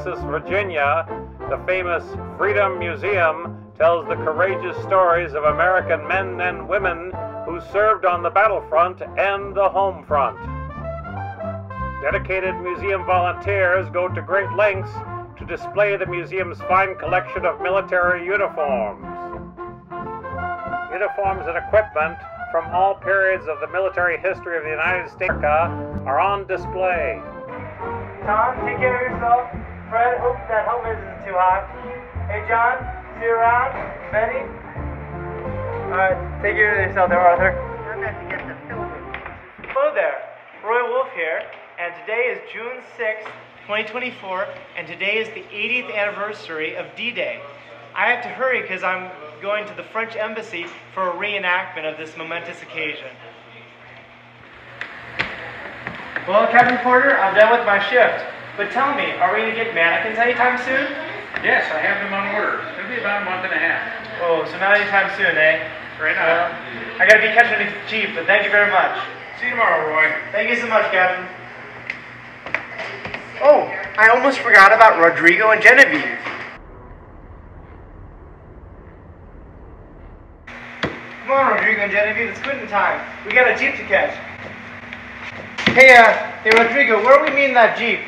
Manassas, Virginia, the famous Freedom Museum tells the courageous stories of American men and women who served on the battlefront and the home front. Dedicated museum volunteers go to great lengths to display the museum's fine collection of military uniforms. Uniforms and equipment from all periods of the military history of the United States are on display. Tom, take care of yourself. Fred, hope that helmet isn't too hot. Hey, John, see you around. Benny? Alright, take care of yourself there, Arthur. I'm going to get the filter. Hello there, Roy Wulf here, and today is June 6th, 2024, and today is the 80th anniversary of D-Day. I have to hurry because I'm going to the French Embassy for a reenactment of this momentous occasion. Well, Captain Porter, I'm done with my shift. But tell me, are we going to get mannequins anytime soon? Yes, I have them on order. It'll be about a month and a half. Oh, so not anytime soon, eh? Right now. I gotta be catching the Jeep, but thank you very much. See you tomorrow, Roy. Thank you so much, Captain. Oh, I almost forgot about Rodrigo and Genvieve. Come on, Rodrigo and Genvieve, it's quitting time. We got a Jeep to catch. Hey, Rodrigo, where are we meeting that Jeep?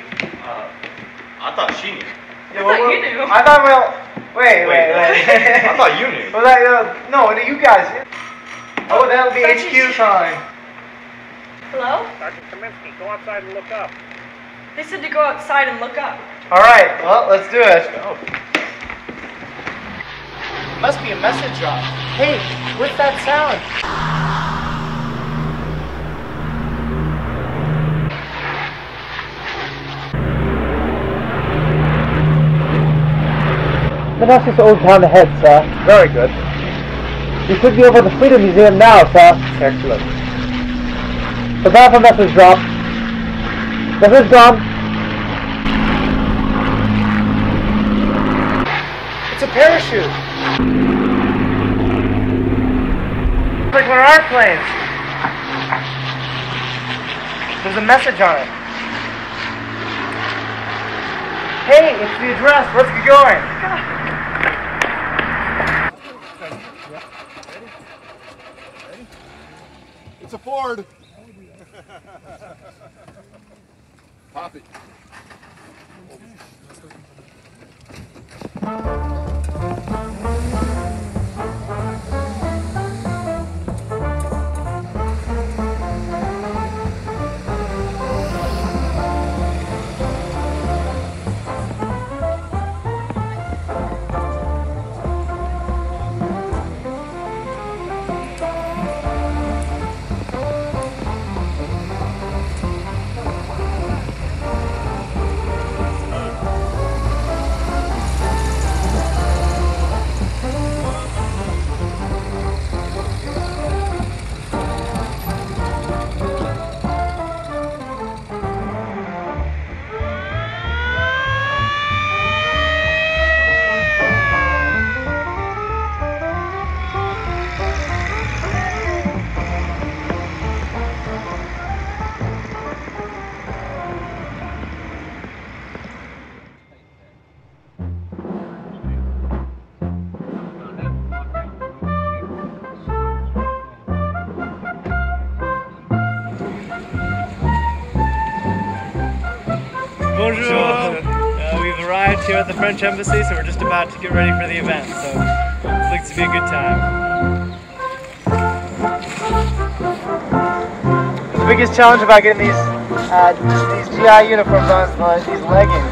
I thought she knew. Yeah, I thought you knew. I thought, wait. I thought you knew. Well, no, you guys. Oh, that'll be HQ time. Hello? Sergeant Kaminski, go outside and look up. They said to go outside and look up. Alright, well, let's do it. Go. Must be a message drop. Hey, what's that sound? Manassas Old Town ahead, sir. Very good. You should be over at the Freedom Museum now, sir. Excellent. Prepare for message drop. Message gone. It's a parachute. It's like one of our planes. There's a message on it. Hey, it's the address. Let's get going. It's a Ford. Pop it. Bonjour. We've arrived here at the French Embassy, so we're just about to get ready for the event. So it looks to be a good time. The biggest challenge about getting these GI uniforms on is these leggings.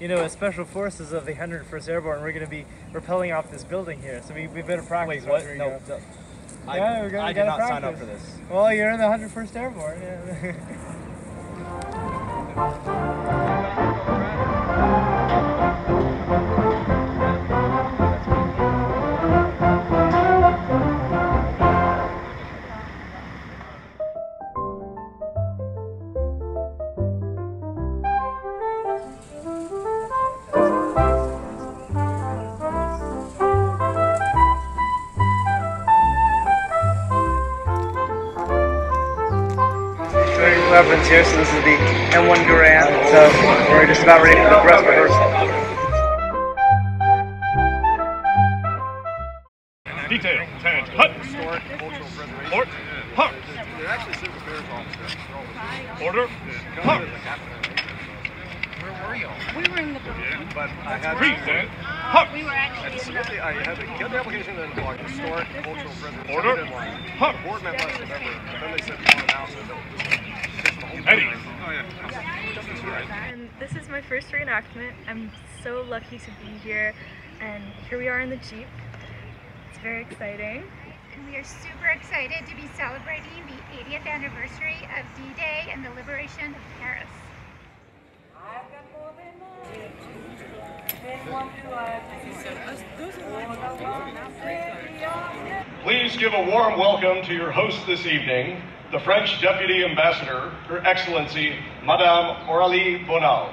You know, as Special Forces of the 101st Airborne, we're going to be rappelling off this building here, so we better practice. Wait, what? Rodrigo. No. Yeah, I did not sign up for this. Well, you're in the 101st Airborne. Yeah. Reverence here, so this is the M1 Garand, so we're just about ready for the dress rehearsal. Detail, tent, hut! Port, hut! Order, hut! Where were you? We were in the building. But I had present, hut! We were actually I had to get the application and like historic cultural preservation. Order, hut! Board met last November, but then they said we want to announce it. Henning. Oh yeah. And this is my first reenactment. I'm so lucky to be here, and here we are in the Jeep. It's very exciting. And we are super excited to be celebrating the 80th anniversary of D-Day and the liberation of Paris. Please give a warm welcome to your host this evening, the French Deputy Ambassador, Her Excellency, Madame Aurélie Bonal.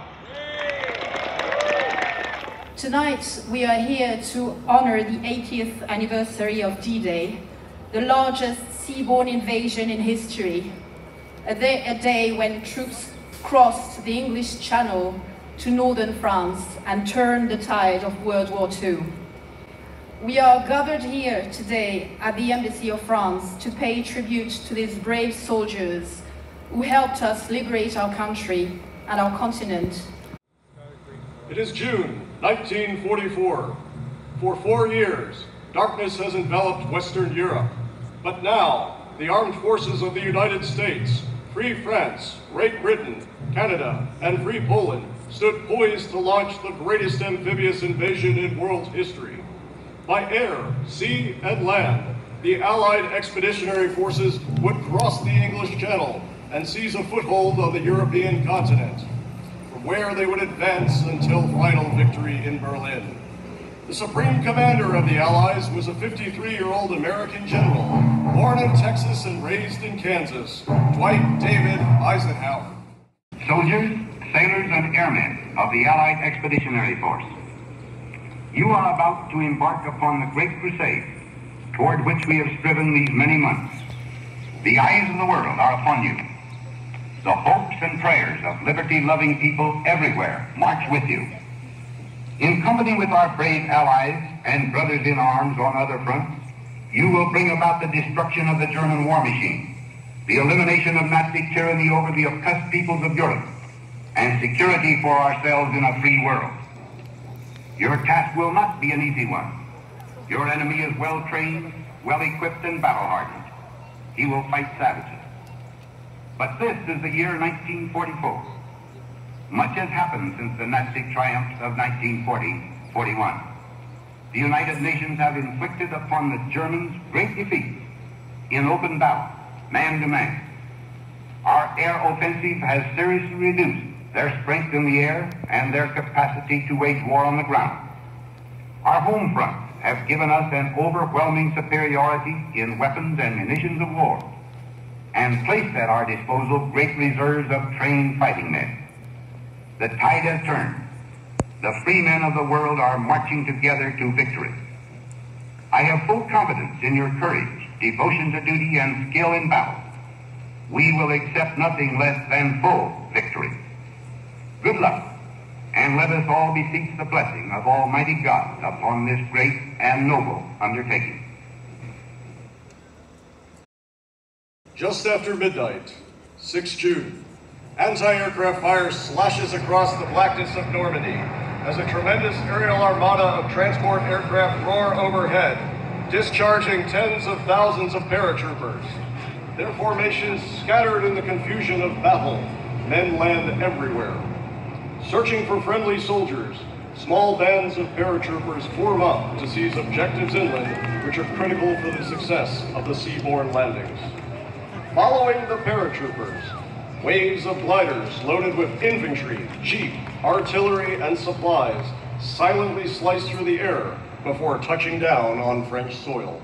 Tonight, we are here to honor the 80th anniversary of D-Day, the largest seaborne invasion in history. A day when troops crossed the English Channel to northern France and turned the tide of World War II. We are gathered here today at the Embassy of France to pay tribute to these brave soldiers who helped us liberate our country and our continent. It is June 1944. For 4 years, darkness has enveloped Western Europe. But now, the armed forces of the United States, Free France, Great Britain, Canada, and Free Poland stood poised to launch the greatest amphibious invasion in world history. By air, sea, and land, the Allied expeditionary forces would cross the English Channel and seize a foothold on the European continent, from where they would advance until final victory in Berlin. The supreme commander of the Allies was a 53-year-old American general, born in Texas and raised in Kansas, Dwight David Eisenhower. Soldiers, sailors, and airmen of the Allied Expeditionary Force, you are about to embark upon the great crusade toward which we have striven these many months. The eyes of the world are upon you. The hopes and prayers of liberty-loving people everywhere march with you. In company with our brave allies and brothers in arms on other fronts, you will bring about the destruction of the German war machine, the elimination of Nazi tyranny over the oppressed peoples of Europe, and security for ourselves in a free world. Your task will not be an easy one. Your enemy is well-trained, well-equipped, and battle-hardened. He will fight savages. But this is the year 1944. Much has happened since the Nazi triumphs of 1940-41. The United Nations have inflicted upon the Germans great defeats in open battle, man to man. Our air offensive has seriously reduced their strength in the air and their capacity to wage war on the ground. Our home fronts have given us an overwhelming superiority in weapons and munitions of war, and placed at our disposal great reserves of trained fighting men. The tide has turned. The free men of the world are marching together to victory. I have full confidence in your courage, devotion to duty, and skill in battle. We will accept nothing less than full victory. Good luck, and let us all beseech the blessing of Almighty God upon this great and noble undertaking. Just after midnight, 6 June, anti-aircraft fire slashes across the blackness of Normandy as a tremendous aerial armada of transport aircraft roar overhead, discharging tens of thousands of paratroopers. Their formations scattered in the confusion of battle, men land everywhere. Searching for friendly soldiers, small bands of paratroopers form up to seize objectives inland, which are critical for the success of the seaborne landings. Following the paratroopers, waves of gliders loaded with infantry, jeep, artillery, and supplies silently slice through the air before touching down on French soil.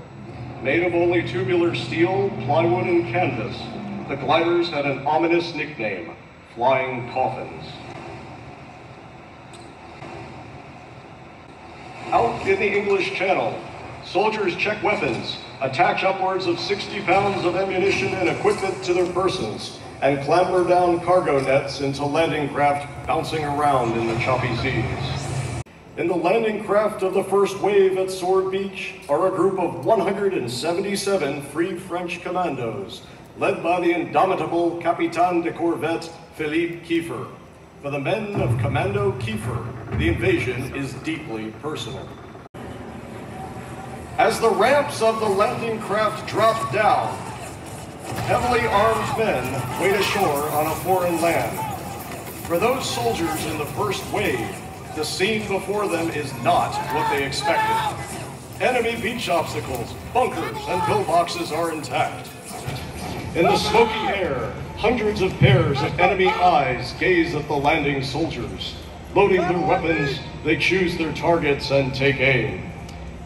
Made of only tubular steel, plywood, and canvas, the gliders had an ominous nickname, Flying Coffins. Out in the English Channel, soldiers check weapons, attach upwards of 60 pounds of ammunition and equipment to their persons, and clamber down cargo nets into landing craft bouncing around in the choppy seas. In the landing craft of the first wave at Sword Beach are a group of 177 Free French commandos, led by the indomitable Capitaine de Corvette Philippe Kiefer. For the men of Commando Kiefer, the invasion is deeply personal. As the ramps of the landing craft drop down, heavily armed men wade ashore on a foreign land. For those soldiers in the first wave, the scene before them is not what they expected. Enemy beach obstacles, bunkers, and pillboxes are intact. In the smoky air, hundreds of pairs of enemy eyes gaze at the landing soldiers. Loading their weapons, they choose their targets and take aim.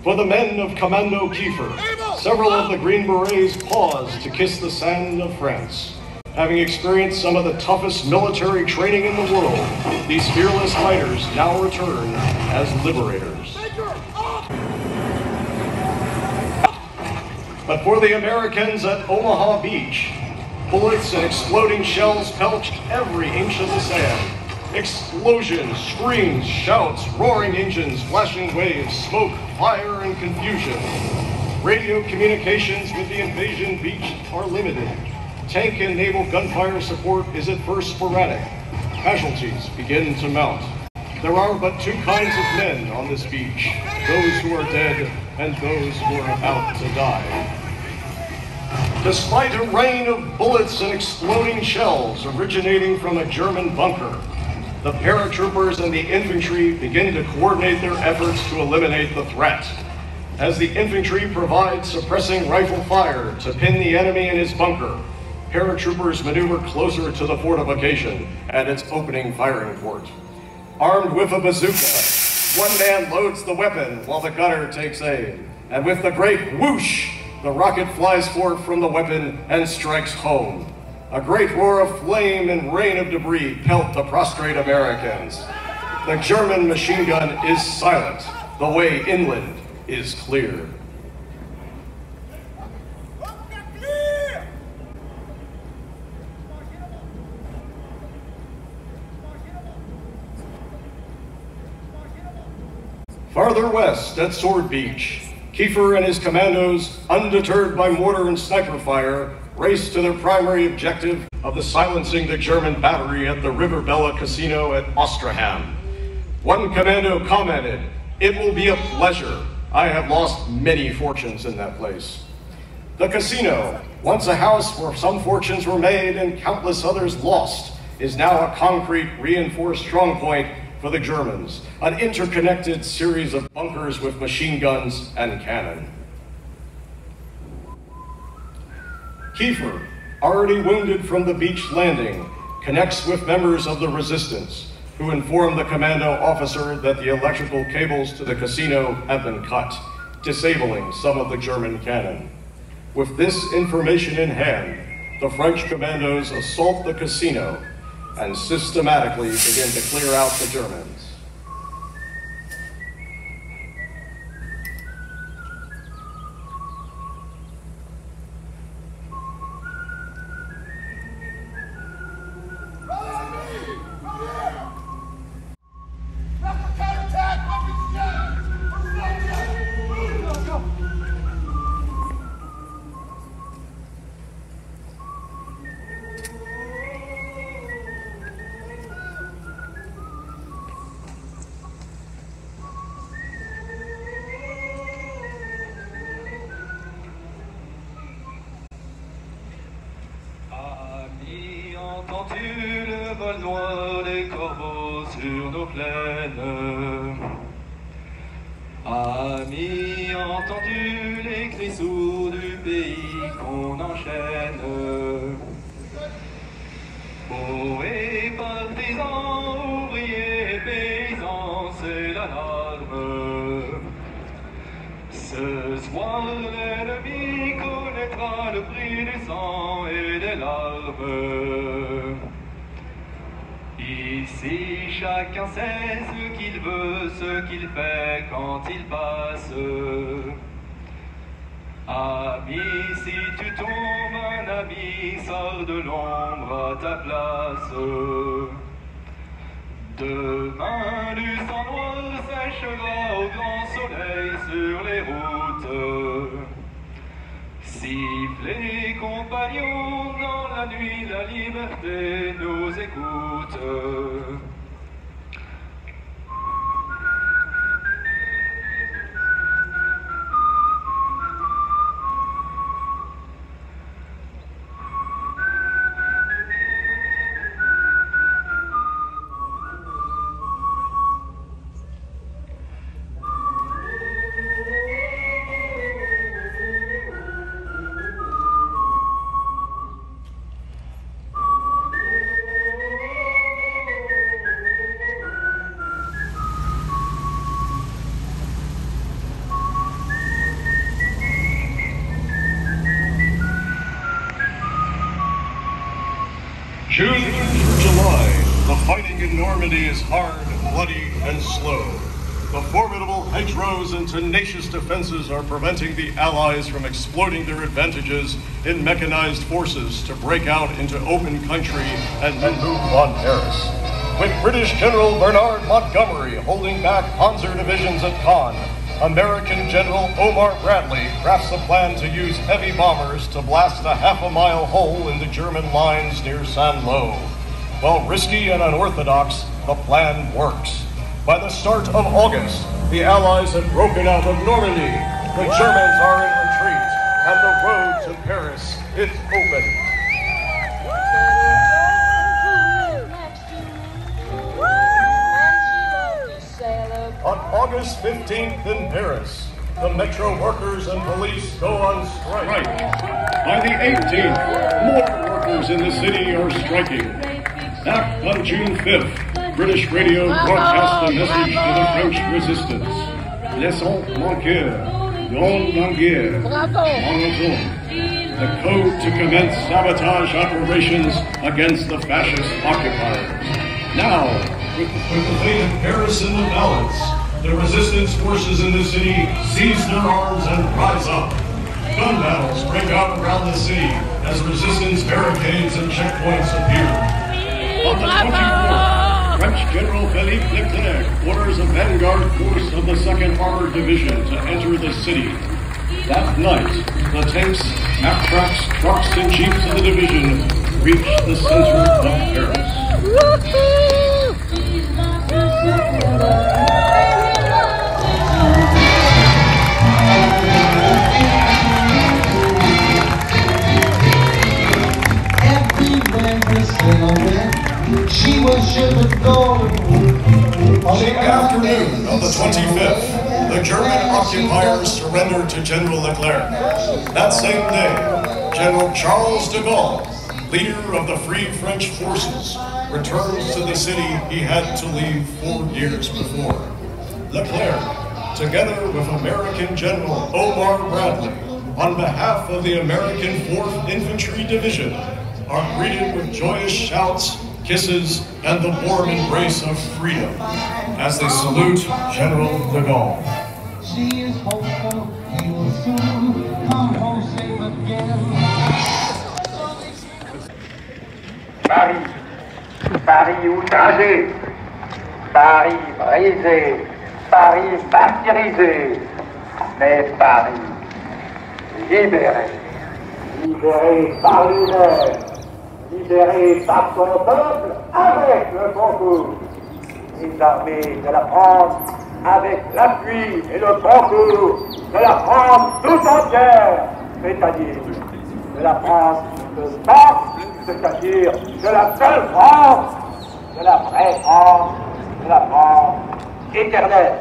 For the men of Commando Kiefer, several of the Green Berets pause to kiss the sand of France. Having experienced some of the toughest military training in the world, these fearless fighters now return as liberators. But for the Americans at Omaha Beach, bullets and exploding shells pelched every inch of the sand. Explosions, screams, shouts, roaring engines, flashing waves, smoke, fire, and confusion. Radio communications with the invasion beach are limited. Tank and naval gunfire support is at first sporadic. Casualties begin to mount. There are but two kinds of men on this beach, those who are dead and those who are about to die. Despite a rain of bullets and exploding shells originating from a German bunker, the paratroopers and the infantry begin to coordinate their efforts to eliminate the threat. As the infantry provides suppressing rifle fire to pin the enemy in his bunker, paratroopers maneuver closer to the fortification and its opening firing port. Armed with a bazooka, one man loads the weapon while the gunner takes aim. And with the great whoosh, the rocket flies forth from the weapon and strikes home. A great roar of flame and rain of debris pelt the prostrate Americans. The German machine gun is silent. The way inland is clear. Farther west at Sword Beach, Kiefer and his commandos, undeterred by mortar and sniper fire, race to their primary objective of the silencing the German battery at the River Bella Casino at Ostraham. One commando commented, "It will be a pleasure. I have lost many fortunes in that place." The casino, once a house where some fortunes were made and countless others lost, is now a concrete reinforced strongpoint for the Germans, an interconnected series of bunkers with machine guns and cannon. Kiefer, already wounded from the beach landing, connects with members of the resistance, who inform the commando officer that the electrical cables to the casino have been cut, disabling some of the German cannon. With this information in hand, the French commandos assault the casino and systematically begin to clear out the Germans. entends-tu le vol noir des corbeaux sur nos plaines? Amis, entends-tu les cris sourds du pays qu'on enchaîne? Poètes, partisans, ouvriers, paysans, c'est l'alarme. Ce soir, l'ennemi connaîtra le prix du sang et des larmes. Ici, chacun sait ce qu'il veut, ce qu'il fait quand il passe. Ami, si tu tombes, un ami sort de l'ombre à ta place. Demain, du sang noir séchera au grand soleil sur les routes. Sifflez, compagnons, dans la nuit, la liberté nous écoute. June through July, the fighting in Normandy is hard, bloody, and slow. The formidable hedgerows and tenacious defenses are preventing the Allies from exploiting their advantages in mechanized forces to break out into open country and move on Paris. With British General Bernard Montgomery holding back Panzer divisions at Caen, American General Omar Bradley crafts a plan to use heavy bombers to blast a half-a-mile hole in the German lines near Saint-Lô. While risky and unorthodox, the plan works. By the start of August, the Allies have broken out of Normandy. The Germans are in retreat, and the road to Paris is open. On August 15th in Paris, the metro workers and police go on strike. By the 18th, more workers in the city are striking. Back on June 5th, British radio broadcast a message to the French resistance. Laissons manquer, non la guerre, the code to commence sabotage operations against the fascist occupiers. Now, with the fate of Paris in the balance, the resistance forces in the city seize their arms and rise up. Gun battles break out around the city as resistance barricades and checkpoints appear. On the 24th, French General Philippe Leclerc orders a vanguard force of the 2nd Armored Division to enter the city. That night, the tanks, half-tracks, trucks, and jeeps of the division reach the center of Paris. She was sure to go. On the afternoon of the 25th, the German occupiers surrendered to General Leclerc. That same day, General Charles de Gaulle, leader of the Free French Forces, returns to the city he had to leave 4 years before. Leclerc, together with American General Omar Bradley, on behalf of the American 4th Infantry Division, are greeted with joyous shouts, kisses, and the warm embrace of freedom as they salute General de Gaulle. She is hopeful he will soon come home safe again. Paris, Paris outragé, Paris brisé, Paris martyrisé, mais Paris libéré, libéré par lui-même, libéré par son peuple avec le concours, les armées de la France avec l'appui et le concours de la France tout entière, c'est-à-dire de la France de Paris c'est-à-dire de la seule France, de la vraie France, de la France éternelle.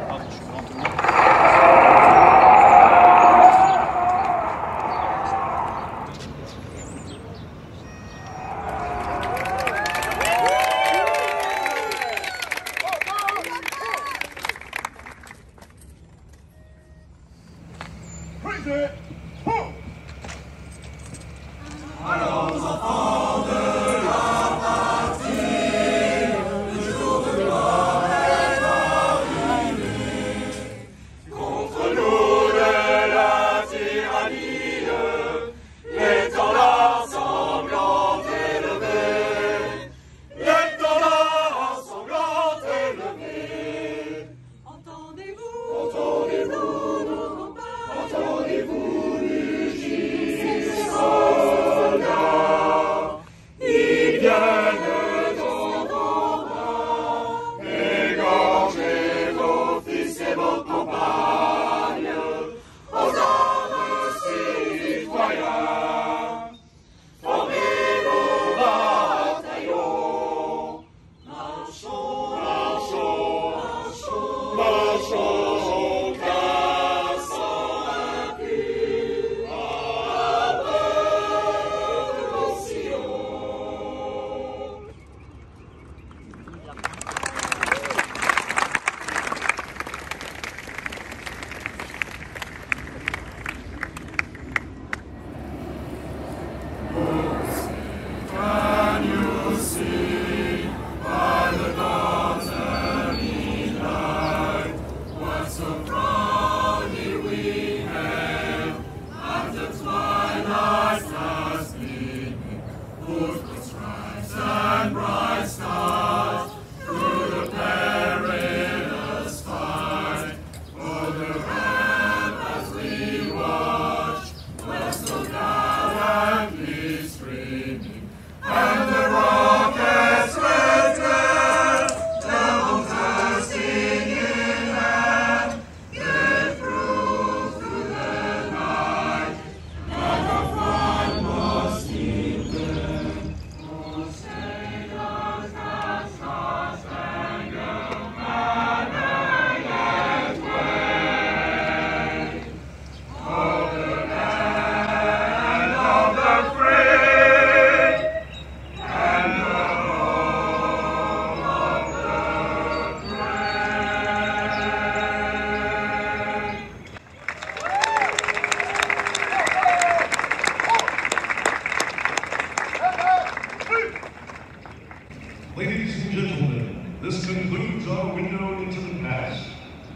Ladies and gentlemen, this concludes our window into the past.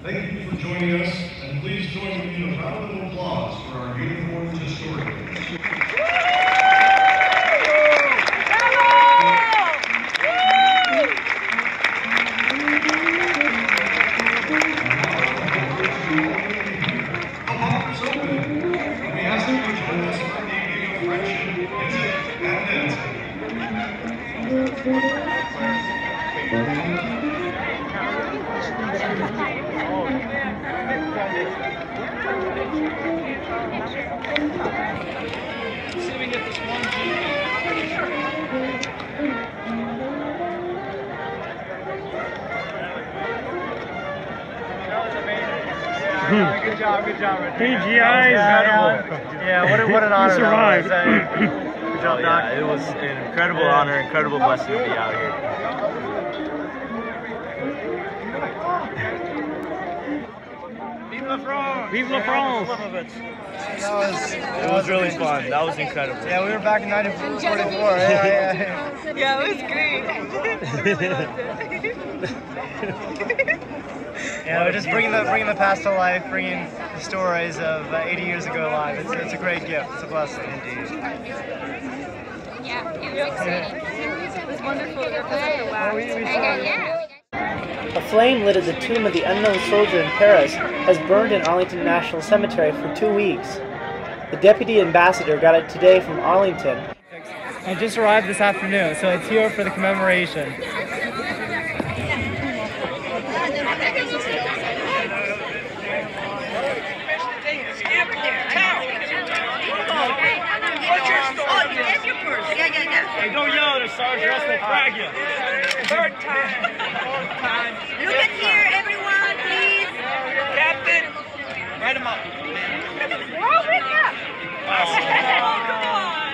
Thank you for joining us, and please join me in a round of applause for our uniformed historians. Good job. PGI is Yeah, what an honor. You survived. Good job, Doc. It was an incredible honor, incredible blessing to be out here. Vive la France! Vive la France! It was really fun. That was incredible. Yeah, we were back in 1944. Yeah, it was great. Yeah, we're just bringing the past to life, bringing the stories of 80 years ago alive. It's a great gift. It's a blessing indeed. Yeah, it was exciting. It was wonderful. It was wow. Yeah. A flame lit at the tomb of the unknown soldier in Paris has burned in Arlington National Cemetery for 2 weeks. The deputy ambassador got it today from Arlington. I just arrived this afternoon, so it's here for the commemoration. Hey, don't Sergeant else will frag you. Third time. Fourth time. Look at here, everyone, please. Captain, write him up. Oh, wake up. Oh, come on.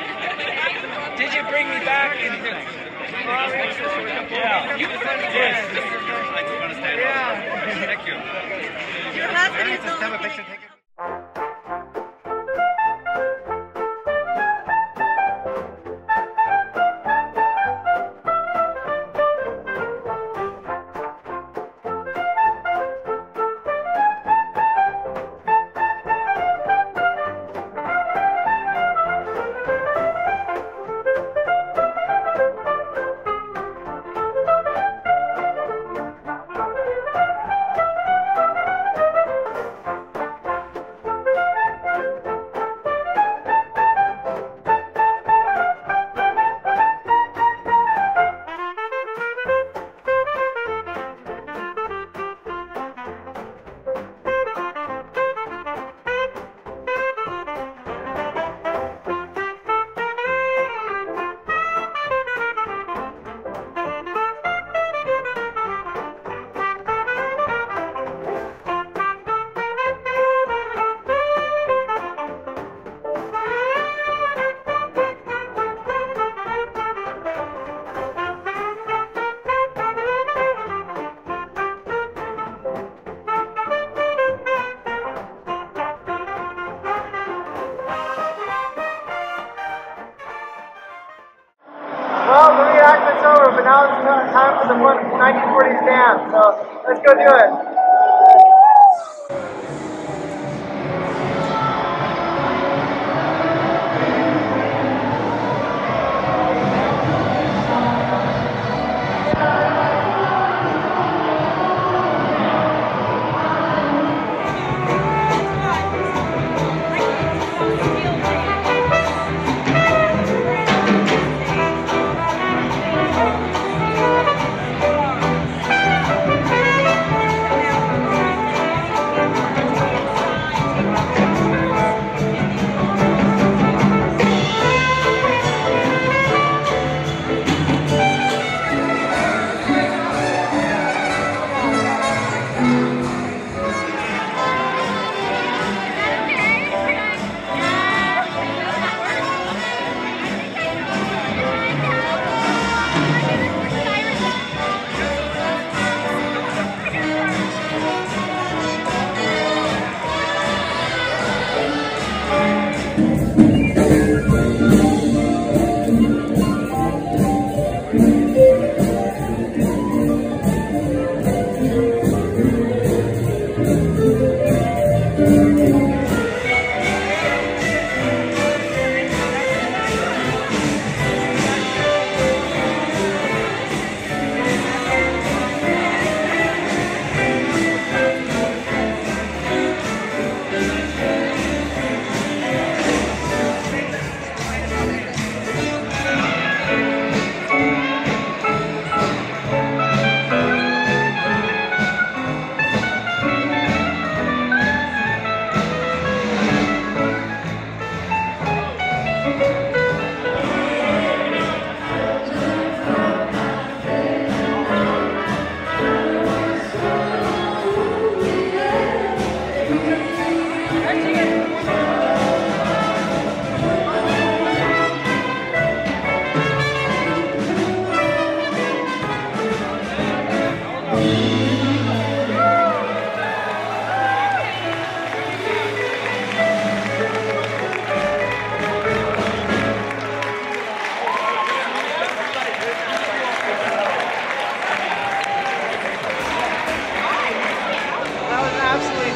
Did you bring me back? Yeah. You yes. I just want to stand up. Thank you. Your husband is on the picture. Well, the reenactment's over, but now it's time for the 1940s dance, so let's go do it.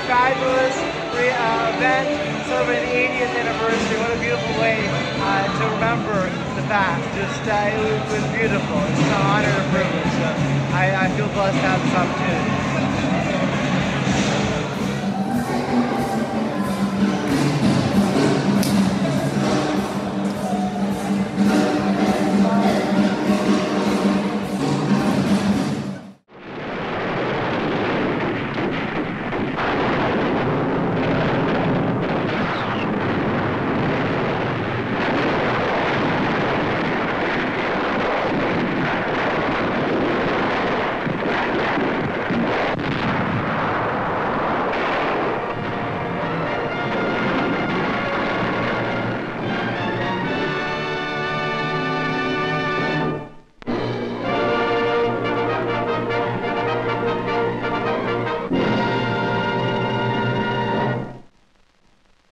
Fabulous event celebrating the 80th anniversary. What a beautiful way to remember the past. Just it was beautiful. It's an honor and a privilege. So I feel blessed to have this opportunity.